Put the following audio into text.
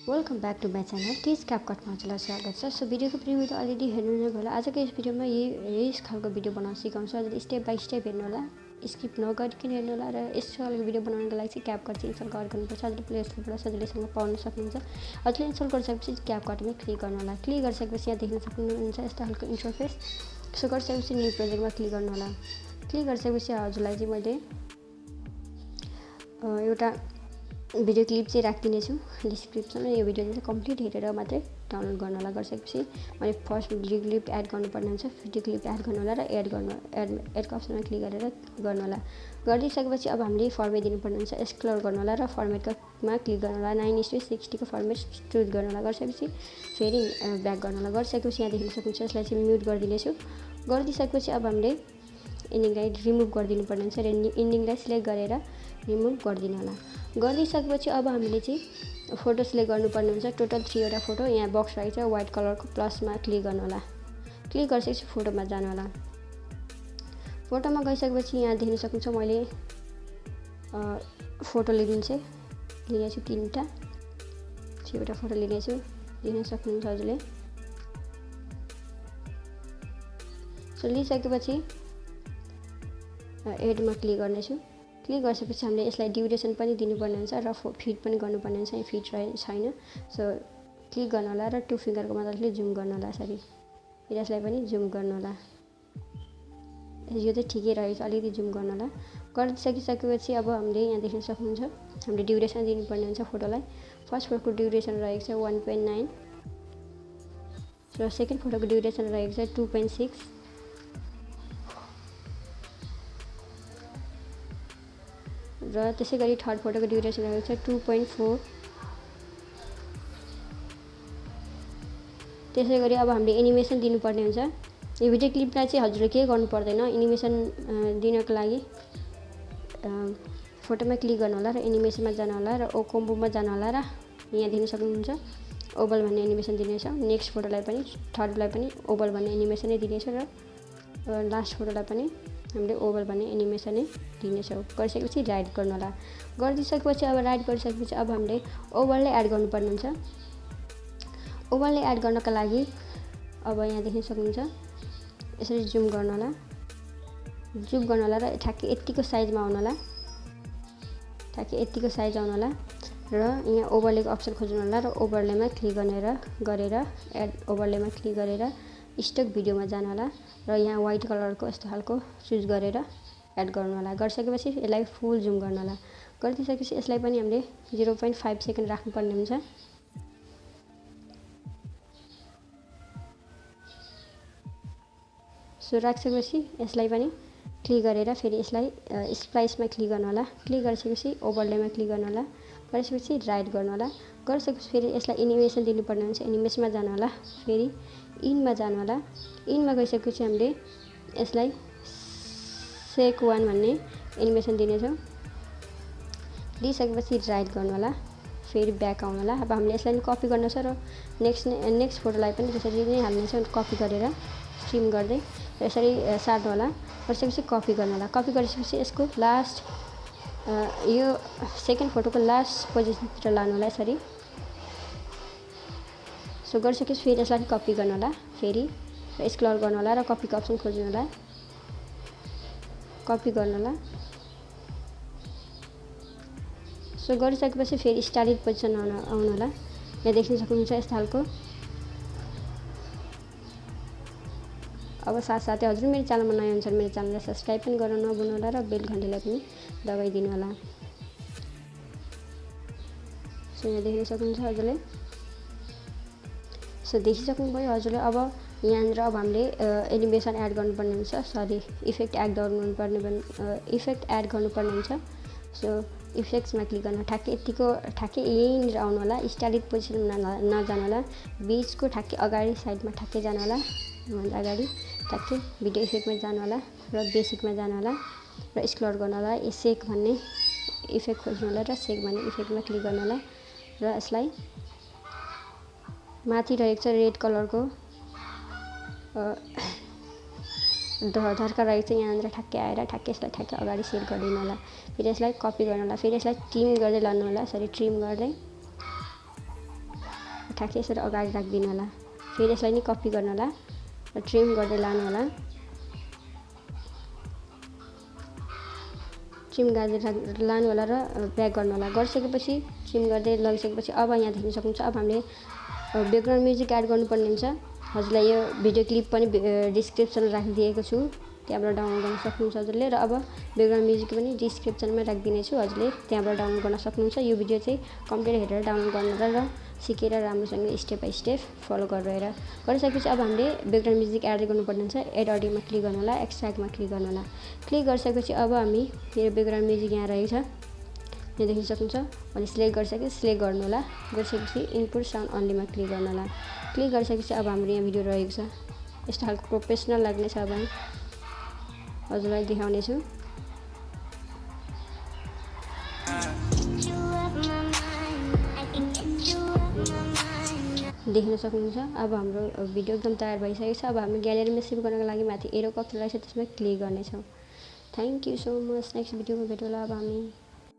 Welcome back to my channel टिज CapCut हजुरलाई स्वागत छ। सो भिडियोको प्रिभ्यू त अलरेडी हेर्नु नै भयो होला। आजको यस भिडियोमा यही खालको भिडियो बनाउन सिकाउँछु। हजुरले स्टेप बाई स्टेप हेर्नु होला, स्किप नगरिकन हेर्नु होला। र यस खालको भिडियो बनाउनको लागि चाहिँ क्यापकट चाहिँ इन्स्टल गर्नुपर्छ। हजुरले प्ले स्टोरबाट सजिलैसँग पाउन सक्नुहुन्छ। हजुरले इन्स्टल गरिसकेपछि क्यापकटमा क्लिक गर्नु होला। क्लिक गरिसकेपछि यहाँ देख्न सक्नुहुन्छ यस्तो खालको इन्टरफेस। सो गरिसकेपछि न्यू प्रोजेक्टमा क्लिक गर्नु होला। क्लिक गरिसकेपछि हजुरलाई चाहिँ मैले एउटा भिडियो क्लिप चाहिँ राखिदिनेछु डिस्क्रिप्सनमा। यो भिडियो चाहिँ कम्प्लिट हेरेर मात्रै डाउनलोड गर्नु होला। गरिसकेपछि मैले फर्स्ट भिडियो क्लिप एड गर्नुपर्ने हुन्छ। भिडियो क्लिप एड गर्नु होला र एडको अप्सनमा क्लिक गरेर गर्नु होला। गरिदिइसकेपछि अब हामीले फर्मेट दिनुपर्ने हुन्छ। एक्सप्लोर गर्नु होला र फर्मेटमा क्लिक गर्नु होला। 9:60 को फर्मेट चुज गर्नु होला। गरिसकेपछि फेरि ब्याक गर्नु होला। गरिसकेपछि यहाँ देख्न सक्नुहुन्छ यसलाई चाहिँ म्युट गरिदिनेछु। गरिदिइसकेपछि अब हामीले इन्डिङलाई रिमुभ गरिदिनुपर्ने हुन्छ र इन्डिङलाई सिलेक्ट गरेर रिमुभ गरिदिनु होला। गरिदिइसकेपछि अब हामीले चाहिँ फोटो सिलेक्ट गर्नुपर्ने हुन्छ। टोटल 3 वटा फोटो यहाँ बक्स रहेको छ व्हाइट कलरको, प्लसमा क्लिक गर्नु होला। क्लिक गरिसकेपछि फोटोमा जानु होला। फोटोमा गइसकेपछि यहाँ देख्न सक्नुहुन्छ मैले फोटो लिनेछु 3 वटा फोटो लिनेछु। लिन सक्नुहुन्छ हजुरले। सो लिइसकेपछि एडमा क्लिक गर्नेछु। क्लिक गरिसकेपछि हामीले यसलाई ड्युरेसन पनि दिनुपर्ने हुन्छ र फिट पनि गर्नुपर्ने हुन्छ। यहाँ फिट छैन। सो क्लिक गर्नु होला र 2 फिङ्गरको मद्दतले जुम गर्नु होला। यसरी यसलाई पनि जुम गर्नु होला। यो चाहिँ ठिकै रहेछ, अलिकति जुम गर्नु होला। गरिसकिसकेपछि अब हामीले यहाँ देख्न सक्नुहुन्छ हामीले ड्युरेसन दिनुपर्ने हुन्छ फोटोलाई। फर्स्ट फोटोको ड्युरेसन रहेको छ 1.9 र सेकेन्ड फोटोको ड्युरेसन रहेको छ 2.6 र त्यसै गरी थर्ड फोटोको ड्युरेसन रहेको छ 2.4। त्यसै गरी अब हामीले एनिमेसन दिनुपर्ने हुन्छ। यो भिडियो क्लिपलाई चाहिँ हजुरले के गर्नु पर्दैन। एनिमेसन दिनको लागि फोटोमा क्लिक गर्नु होला र एनिमेसनमा जानु होला र कोम्बोमा जानु होला र यहाँ देख्न सक्नुहुन्छ ओभल भन्ने एनिमेसन दिनेछ। नेक्स्ट फोटोलाई पनि थर्डलाई पनि ओभल भन्ने एनिमेसनै दिनेछ र लास्ट फोटोलाई पनि हामीले ओभल भन्ने एनिमेसनै दिनेछौँ। गरिसकेपछि राइट गर्नु होला। गरिदिइसकेपछि अब राइट गरिसकेपछि अब हामीले ओभरले एड गर्नुपर्ने हुन्छ। ओभरले एड गर्नका लागि अब यहाँ देख्न सक्नुहुन्छ यसरी जुम गर्नु होला। जुम गर्नु होला र ठ्याक्कै यतिको साइजमा आउनु होला। ठ्याक्कै यतिको साइज आउनु होला र यहाँ ओभरलेको अप्सन खोज्नु होला र ओभरलेमा क्लिक गरेर एड ओभरलेमा क्लिक गरेर स्टक भिडियोमा जानु होला र यहाँ व्हाइट कलरको यस्तो खालको चुज गरेर एड गर्नु होला। गरिसकेपछि यसलाई फुल जुम गर्नु होला। गरिदिइसकेपछि यसलाई पनि हामीले 0.5 सेकेन्ड राख्नुपर्ने हुन्छ। सो राखिसकेपछि यसलाई पनि क्लिक गरेर फेरि यसलाई स्प्लाइसमा क्लिक गर्नु होला। क्लिक गरिसकेपछि ओभरलेमा क्लिक गर्नु होला। गरिसकेपछि राइट गर्नु होला। गरिसकेपछि फेरि यसलाई एनिमेसन दिनुपर्ने हुन्छ। एनिमेसनमा जानु होला। फेरि इनमा जानु होला। इनमा गइसकेपछि हामीले यसलाई सेक 1 भन्ने एनिमेसन दिनेछौँ। दिइसकेपछि राइट गर्नु होला। फेरि ब्याक आउनु होला। अब हामीले यसलाई कपी गर्नु छ र नेक्स्ट फोटोलाई पनि त्यसरी नै हाल्नेछौँ। कपी गरेर स्ट्रिम गर्दै यसरी सार्नु होला। गरिसकेपछि कपी गर्नु होला। कपी गरिसकेपछि यसको लास्ट यो सेकेन्ड फोटोको लास्ट पोजिसनतिर लानु होला यसरी। सो गरिसकेपछि फेरि यसलाई कपी गर्नु होला। फेरि स्क्रल गर्नु होला र कपीको अप्सन खोज्नु होला। कपी गर्नु होला। सो गरिसकेपछि फेरि स्टार्टेड पोजिसन आउनु होला। यहाँ देख्न सक्नुहुन्छ यस्तो खालको। अब साथसाथै हजुर मेरो च्यानलमा नयाँ हुनुहुन्छ मेरो च्यानललाई सब्सक्राइब पनि गर्न नभुल्नु होला र बेल घन्टीलाई पनि दबाइदिनु होला। सो यहाँ देख्न सक्नुहुन्छ हजुरले। सो देखिसक्नुभयो हजुरले। अब यहाँनिर अब हामीले एनिमेसन एड गर्नुपर्ने हुन्छ। इफेक्ट एड गर्नुपर्ने हुन्छ। सो इफेक्ट्समा क्लिक गर्नु। ठ्याक्कै यहीँनिर आउनु होला। स्टार्टेड पोजिसनमा नजानु होला। बिचको ठ्याक्कै अगाडि साइडमा ठ्याक्कै जानु होला। अगाडि ठ्याक्कै भिडियो इफेक्टमा जानु होला र बेसिकमा जानु होला र स्क्रल गर्नु होला। सेक भन्ने इफेक्ट खोज्नु होला र सेक भन्ने इफेक्टमा क्लिक गर्नु होला र यसलाई माथि रहेको छ रेड कलरको धर्का रहेको छ यहाँनिर ठ्याक्कै आएर ठ्याक्कै यसलाई ठ्याक्कै अगाडि सेट गरिदिनु होला। फेरि यसलाई कपी गर्नु होला, फेरि यसलाई ट्रिम गर्दै लानु होला, यसरी ट्रिम गर्दै ठ्याक्कै यसरी अगाडि राखिदिनु होला। फेरि यसलाई नि कपी गर्नु होला र ट्रिम गर्दै लानु होला। ट्रिम गर्दै लानु होला र ब्याक गर्नु होला। गरिसकेपछि ट्रिम गर्दै लगिसकेपछि अब यहाँ देख्न सक्नुहुन्छ अब हामीले ब्याकग्राउन्ड म्युजिक एड गर्नुपर्ने हुन्छ। हजुरलाई यो भिडियो क्लिप पनि डिस्क्रिप्सनमा राखिदिएको छु, त्यहाँबाट डाउनलोड गर्न सक्नुहुन्छ हजुरले। र अब ब्याकग्राउन्ड म्युजिक पनि डिस्क्रिप्सनमा राखिदिनेछु, हजुरले त्यहाँबाट डाउनलोड गर्न सक्नुहुन्छ। यो भिडियो चाहिँ कम्प्लिट हेरेर डाउनलोड गर्नु र सिकेर राम्रोसँग स्टेप बाई स्टेप फलो गरेर गरिसकेपछि अब हामीले ब्याकग्राउन्ड म्युजिक एड गर्नुपर्ने हुन्छ। एड अडियोमा क्लिक गर्नु होला, एक्सट्र्याक्टमा क्लिक गर्नु होला। क्लिक गरिसकेपछि अब हामी मेरो ब्याकग्राउन्ड म्युजिक यहाँ रहेको छ, यहाँ देख्न सक्नुहुन्छ। अनि सिलेक्ट गरिसकेपछि सिलेक्ट गर्नु होला। गरिसकेपछि इनपुट साउन्ड अन्लीमा क्लिक गर्नु होला। क्लिक गरिसकेपछि अब हाम्रो यहाँ भिडियो रहेको छ। यस्तो खालको प्रोफेसनल लाग्ने छ। अब हजुरलाई देखाउने छु। देख्न सक्नुहुन्छ अब हाम्रो भिडियो एकदम तयार भइसकेको छ। अब हामी ग्यालेरीमा सेभ गर्नको लागि माथि एरो कप्सन रहेछ त्यसमा क्लिक गर्नेछौँ। Thank you so much. Next भिडियोमा भेटौँला अब हामी।